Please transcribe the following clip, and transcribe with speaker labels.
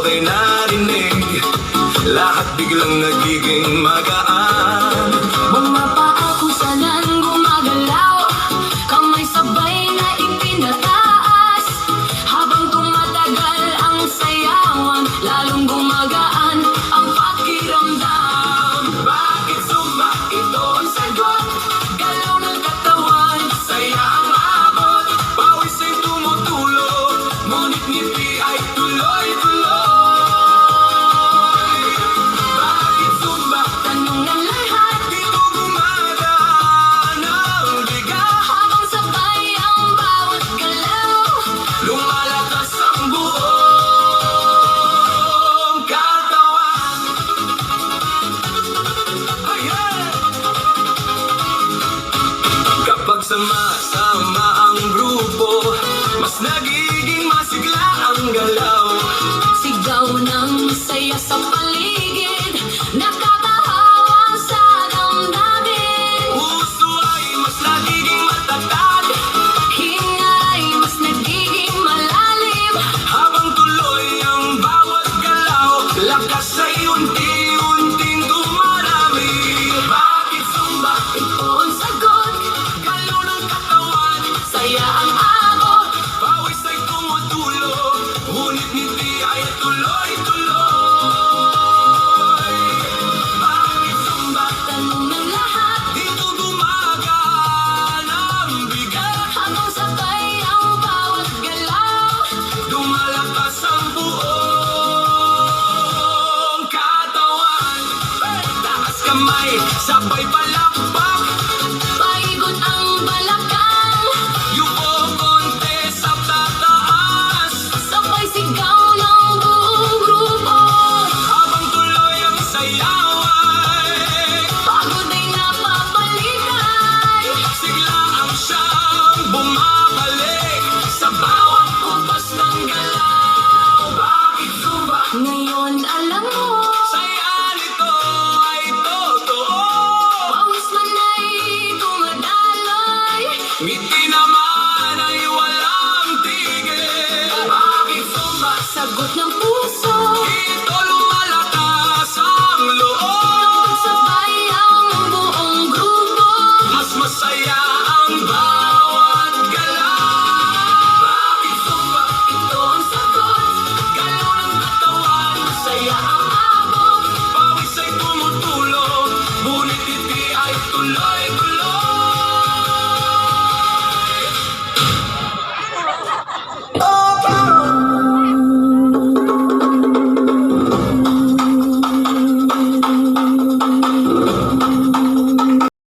Speaker 1: sabay narinig, lahat biglang nagiging magaan.
Speaker 2: Mga paa kung saan gumagalaw, kamay sabay na ipinataas. Habang tumatagal ang sayawan, lalong gumagaan ang pakiramdam.
Speaker 1: Bakit sumba? Ito ang sagot.
Speaker 2: Galaw ng katawan,
Speaker 1: Saya ang abot, pawis ay tumutulo, ngunit ngiti ay tuloy-tuloy. Bakit sumba?
Speaker 2: tanong ng lahat,
Speaker 1: Dito gumagaan ang bigat,
Speaker 2: habang sabay ang bawat galaw.
Speaker 1: lumalakas ang buong katawan. Ayan! Kapag sama-sama ang grupo, mas nagiging masigla ang galaw.
Speaker 2: Sigaw ng saya sa paligid, nakakahawa sa damdamin.
Speaker 1: Puso ay mas nagiging matatag,
Speaker 2: Hingay mas nagiging malalim.
Speaker 1: habang tuloy ang bawat galaw, lakas ay unti-unting dumarami. Bakit sumba?
Speaker 2: Ito ang sagot,
Speaker 1: Galaw ng katawan,
Speaker 2: saya ang abot.
Speaker 1: pawis ay tumutulo, ngunit ngiti ay tuloy-tuloy. Bakit sumba?
Speaker 2: Tanong ng lahat,
Speaker 1: Dito gumagaan ang bigat,
Speaker 2: habang sabay ang bawat galaw.
Speaker 1: lumalakas ang buong katawan. Taas kamay, sabay palakpak,
Speaker 2: Paikot ang balakang,
Speaker 1: yuko konti sa tataas.
Speaker 2: sabay sigaw ng buong grupo.
Speaker 1: Habang tuloy ang sayaway,
Speaker 2: Pagod ay napapalitan,
Speaker 1: sigla ang siyang bumabalik sa bawat kumpas ng galaw. Bakit sumba?
Speaker 2: ngayon alam mo.
Speaker 1: Saya nito ay totoo.
Speaker 2: Pawis man ay dumadaloy,
Speaker 1: Ngiti naman ay walang tigil. Bakit sumba?
Speaker 2: sagot ng puso.
Speaker 1: Dito lumalakas ang loob.
Speaker 2: Sabay ang buong grupo.
Speaker 1: Mas masaya ang bawat galaw. Bakit sumba?
Speaker 2: Ito ang sagot,
Speaker 1: Galaw ng katawan,
Speaker 2: saya ang abot.
Speaker 1: pawis ay tumutulo, ngunit ngiti ay tuloy